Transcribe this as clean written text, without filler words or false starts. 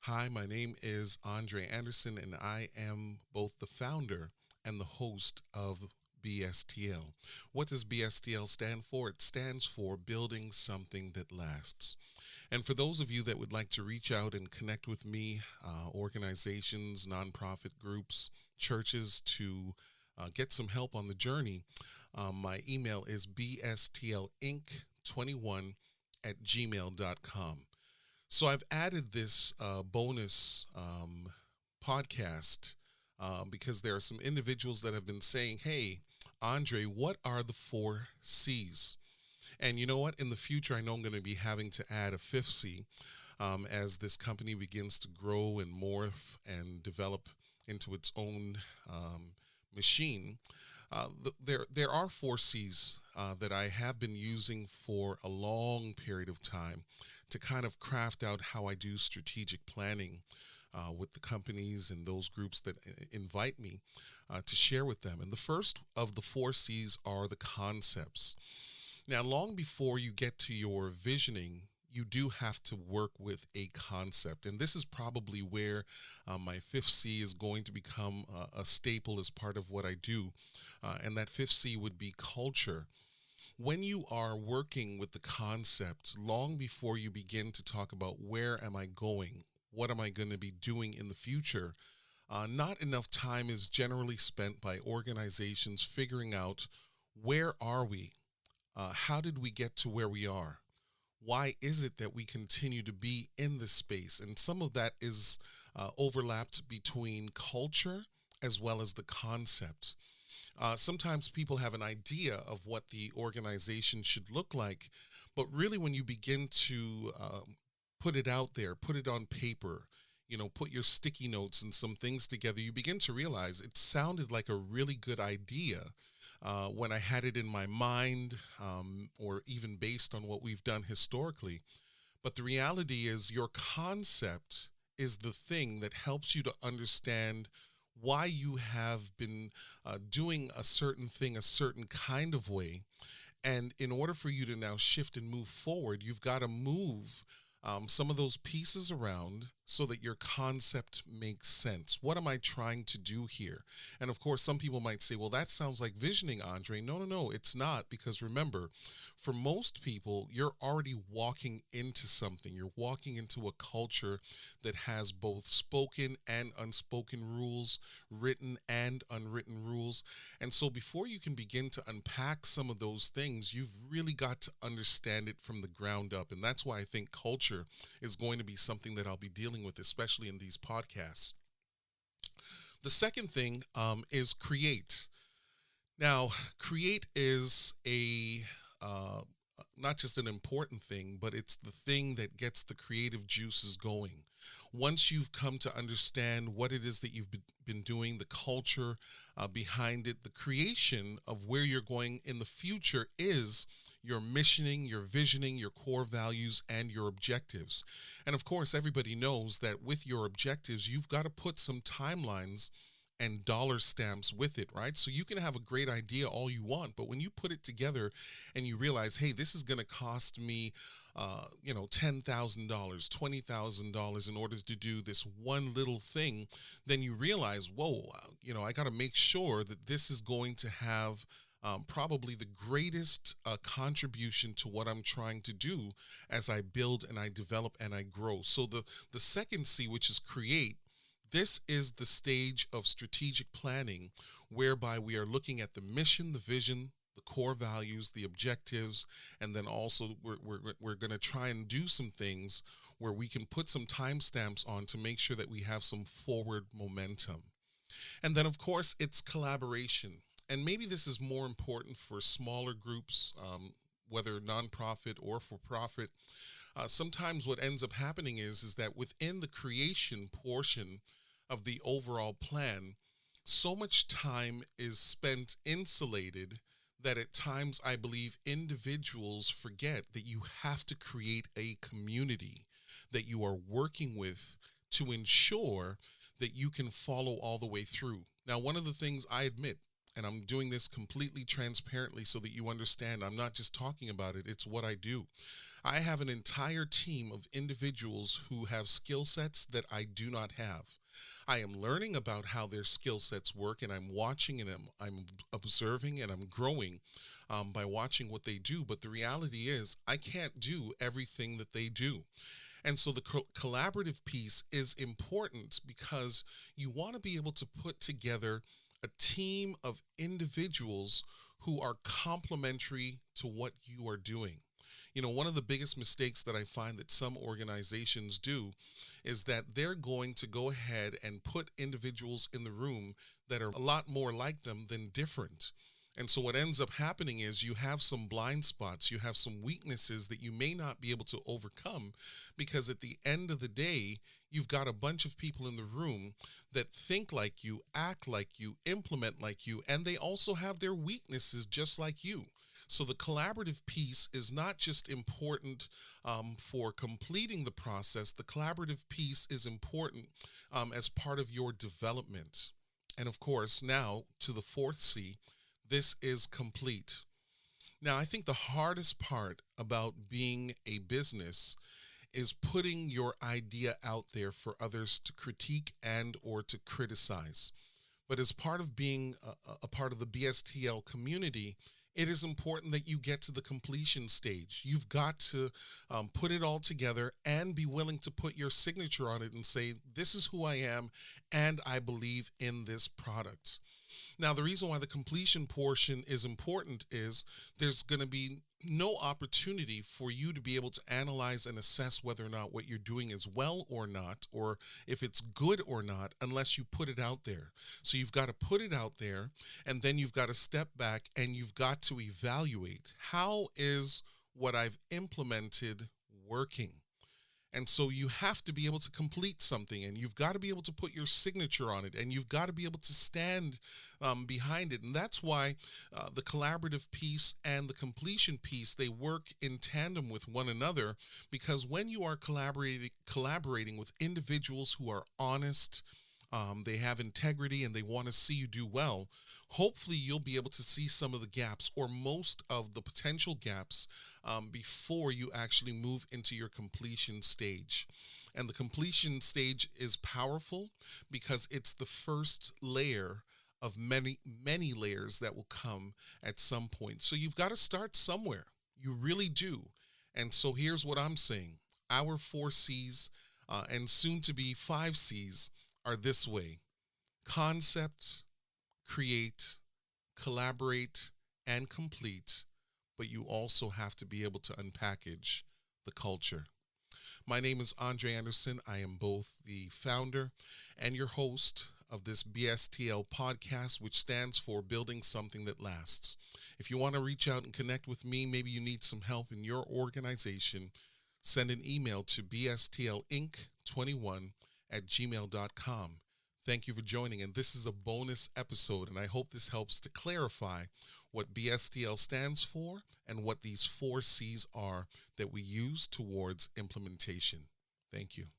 Hi, my name is Andre Anderson, and I am both the founder and the host of BSTL. What does BSTL stand for? It stands for Building Something That Lasts. And for those of you that would like to reach out and connect with me, organizations, nonprofit groups, churches, to get some help on the journey, my email is bstlinc21 at gmail.com. So I've added this bonus podcast because there are some individuals that have been saying, "Hey, Andre, what are the four C's?" And you know what? In the future, I know I'm going to be having to add a fifth C as this company begins to grow and morph and develop into its own machine. There are four C's that I have been using for a long period of time to kind of craft out how I do strategic planning with the companies and those groups that invite me to share with them. And the first of the four C's are the concepts. Now, long before you get to your visioning, you do have to work with a concept. And this is probably where my fifth C is going to become a staple as part of what I do. And that fifth C would be culture. When you are working with the concept, long before you begin to talk about where am I going, what am I going to be doing in the future, not enough time is generally spent by organizations figuring out where are we, how did we get to where we are, why is it that we continue to be in this space, and some of that is overlapped between culture as well as the concept. Sometimes people have an idea of what the organization should look like, but really when you begin to put it out there, put it on paper, put your sticky notes and some things together, you begin to realize it sounded like a really good idea when I had it in my mind, or even based on what we've done historically. But the reality is, your concept is the thing that helps you to understand why you have been doing a certain thing a certain kind of way. And in order for you to now shift and move forward, you've got to move some of those pieces around so that your concept makes sense. What am I trying to do here? And of course, some people might say, well, that sounds like visioning, Andre. No, no, no, it's not. Because remember, for most people, you're already walking into something. You're walking into a culture that has both spoken and unspoken rules, written and unwritten rules. And so before you can begin to unpack some of those things, you've really got to understand it from the ground up. And that's why I think culture is going to be something that I'll be dealing with, especially in these podcasts. The second thing is create. Now, create is a not just an important thing, but it's the thing that gets the creative juices going. Once you've come to understand what it is that you've been doing, the culture behind it, the creation of where you're going in the future is your missioning, your visioning, your core values, and your objectives. And of course, everybody knows that with your objectives, you've got to put some timelines and dollar stamps with it, right? So you can have a great idea all you want, but when you put it together and you realize, hey, this is going to cost me, $10,000, $20,000 in order to do this one little thing, then you realize, whoa, I got to make sure that this is going to have probably the greatest contribution to what I'm trying to do as I build and I develop and I grow. So the second C, which is create, this is the stage of strategic planning whereby we are looking at the mission, the vision, the core values, the objectives, and then also we're going to try and do some things where we can put some timestamps on to make sure that we have some forward momentum. And then, of course, it's collaboration. And maybe this is more important for smaller groups, whether nonprofit or for profit. Sometimes what ends up happening is that within the creation portion of the overall plan, so much time is spent insulated that at times I believe individuals forget that you have to create a community that you are working with to ensure that you can follow all the way through. Now, one of the things I admit, and I'm doing this completely transparently so that you understand I'm not just talking about it, it's what I do. I have an entire team of individuals who have skill sets that I do not have. I am learning about how their skill sets work, and I'm watching and I'm observing and I'm growing by watching what they do. But the reality is, I can't do everything that they do. And so the collaborative piece is important because you want to be able to put together a team of individuals who are complementary to what you are doing. You know, one of the biggest mistakes that I find that some organizations do is that they're going to go ahead and put individuals in the room that are a lot more like them than different. And so what ends up happening is you have some blind spots, you have some weaknesses that you may not be able to overcome because at the end of the day, you've got a bunch of people in the room that think like you, act like you, implement like you, and they also have their weaknesses just like you. So the collaborative piece is not just important for completing the process. The collaborative piece is important as part of your development. And of course, now to the fourth C, this is complete. Now, I think the hardest part about being a business is putting your idea out there for others to critique and or to criticize. But as part of being a part of the BSTL community, it is important that you get to the completion stage. You've got to put it all together and be willing to put your signature on it and say, this is who I am and I believe in this product. Now, the reason why the completion portion is important is there's going to be no opportunity for you to be able to analyze and assess whether or not what you're doing is well or not, or if it's good or not, unless you put it out there. So you've got to put it out there, and then you've got to step back and you've got to evaluate, how is what I've implemented working? And so you have to be able to complete something, and you've got to be able to put your signature on it, and you've got to be able to stand behind it. And that's why the collaborative piece and the completion piece, they work in tandem with one another, because when you are collaborating with individuals who are honest, they have integrity, and they want to see you do well, hopefully you'll be able to see some of the gaps or most of the potential gaps before you actually move into your completion stage. And the completion stage is powerful because it's the first layer of many, many layers that will come at some point. So you've got to start somewhere. You really do. And so here's what I'm saying. Our 4 C's and soon to be 5 C's are this way: concept, create, collaborate, and complete, but you also have to be able to unpackage the culture. My name is Andre Anderson. I am both the founder and your host of this BSTL podcast, which stands for Building Something That Lasts. If you want to reach out and connect with me, maybe you need some help in your organization, send an email to bstlinc21@gmail.com. Thank you for joining, and this is a bonus episode, and I hope this helps to clarify what BSTL stands for and what these 4 C's are that we use towards implementation. Thank you.